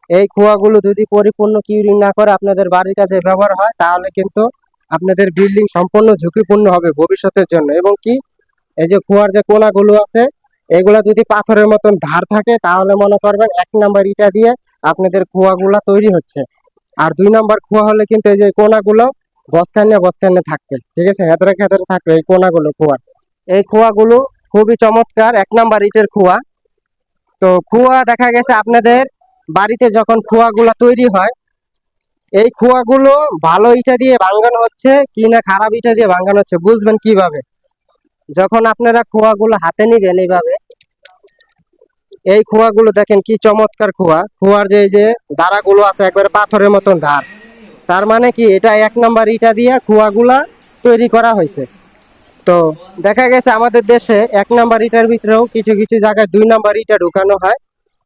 এই কুয়াগুলো যদি পরিপূর্ণ কিউরিং না করে আপনাদের বাড়ির কাজে ব্যবহার হয়, তাহলে কিন্তু আপনাদের বিল্ডিং সম্পূর্ণ ঝুঁকিপূর্ণ হবে ভবিষ্যতের জন্য। এবং কি, এই যে কুয়ার যে কোনাগুলো আছে, এগুলা যদি পাথরের মতন ধার থাকে, তাহলে মনে করবেন 1 নাম্বার ইটা দিয়ে আপনাদের কুয়াগুলা তৈরি হচ্ছে। আর 2 নাম্বার কুয়া হলে কিন্তু এই যে কোনাগুলো বসকান্নে বসকান্নে থাকবে, ঠিক আছে, হেতরে খেতরে থাকবে এই কোনাগুলো কুয়ার। এই কুয়াগুলো খুবই চমৎকার 1 নাম্বার ইটের কুয়া। তো কুয়া দেখা গেছে আপনাদের বাড়িতে যখন কুয়াগুলা তৈরি হয়, এই কুয়াগুলো ভালো ইটা দিয়ে ভাঙানো হচ্ছে কি না খারাপ ইটা দিয়ে ভাঙানো হচ্ছে বুঝবেন কিভাবে? যখন আপনারা কুয়াগুলো হাতে নিবেন এইভাবে, এই কুয়াগুলো দেখেন কি চমৎকার কুয়া। কুয়ার যে এই যে ধারাগুলো আছে একবারে পাথরের মতন ধার, তার মানে কি এটা 1 নাম্বার ইটা দিয়ে কুয়াগুলা তৈরি করা হয়েছে। তো দেখা গেছে আমাদের দেশে 1 নাম্বার ইটার ভিতরেও কিছু কিছু জায়গায় 2 নাম্বার ইটা ঢুকানো হয়।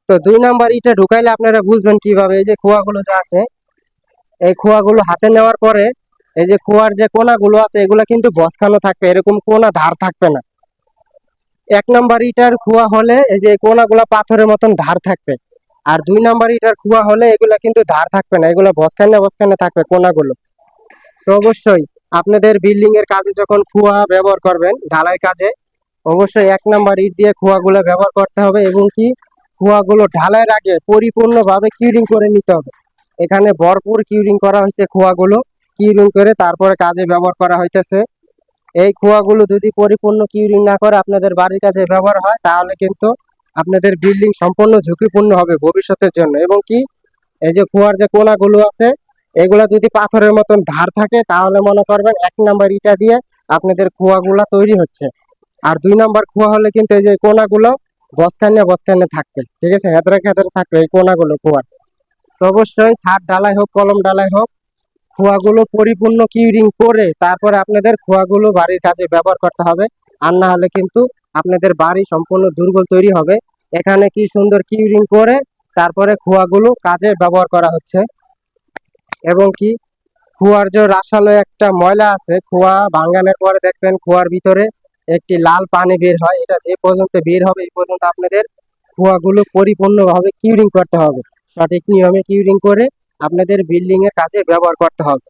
তো 2 নাম্বার ইটা ঢুকাইলে আপনারা বুঝবেন কিভাবে? এই যে কুয়াগুলো যে আছে, এই কুয়াগুলো হাতে নেওয়ার পরে এই যে কুয়ার যে কোনাগুলো আছে, এগুলা কিন্তু বসকানো থাকবে, এরকম কোনা ধার থাকবে না। 1 নাম্বার ইটার কুয়া হলে এই যে কোনাগুলা পাথরের মতন ধার থাকবে। আর 2 নাম্বার ইটার কুয়া হলে এগুলা কিন্তু ধার থাকবে না, এগুলো বসকানে বসকানে থাকবে কোনাগুলো। তো অবশ্যই আপনাদের বিল্ডিং এর কাজে যখন কুয়া ব্যবহার করবেন ঢালাই কাজে, অবশ্যই 1 নাম্বার ইট দিয়ে কুয়াগুলো ব্যবহার করতে হবে। এবং কি, কুয়াগুলো ঢালাইয়ের আগে পরিপূর্ণভাবে কিউরিং করে নিতে হবে। এখানে ভরপুর কিউরিং করা হয়েছে, কুয়াগুলো কিউরিং করে তারপরে কাজে ব্যবহার করা হইতেছে। এই কুয়াগুলো যদি পরিপূর্ণ কিউরিং না করে আপনাদের বাড়ির কাজে ব্যবহার হয়, তাহলে কিন্তু আপনাদের বিল্ডিং সম্পূর্ণ ঝুঁকিপূর্ণ হবে ভবিষ্যতের জন্য। এবং কি, এই যে কুয়ার যে কোনাগুলো আছে, এগুলা যদি পাথরের মতন ধার থাকে, তাহলে মনে করবেন 1 নাম্বার ইটা দিয়ে আপনাদের কুয়াগুলা তৈরি হচ্ছে। আর 2 নাম্বার কুয়া হলে কিন্তু এই যে কোনাগুলো বসকানে বসকানে থাকবে, ঠিক আছে, হেতরে খেতরে থাকবে এই কোনাগুলো কুয়ার। তো অবশ্যই ছাদ ঢালাই হোক কলম ঢালাই হোক, কুয়াগুলো পরিপূর্ণ কিউরিং করে তারপরে আপনাদের কুয়াগুলো বাড়ির কাজে ব্যবহার করতে হবে। আর না হলে কিন্তু আপনাদের বাড়ি সম্পূর্ণ দুর্বল তৈরি হবে। এখানে কি সুন্দর কিউরিং করে তারপরে কুয়াগুলো কাজে ব্যবহার করা হচ্ছে। এবং কি, কুয়ার যে রাসালো একটা ময়লা আছে, কুয়া ভাঙানোর পরে দেখবেন কুয়ার ভিতরে একটি লাল পানি বের হয়, এটা যে পর্যন্ত বের হবে এই পর্যন্ত আপনাদের কুয়াগুলো পরিপূর্ণভাবে কিউরিং করতে হবে। সঠিক নিয়মে কিউরিং করে আপনাদের বিল্ডিং এর কাজে ব্যবহার করতে হবে।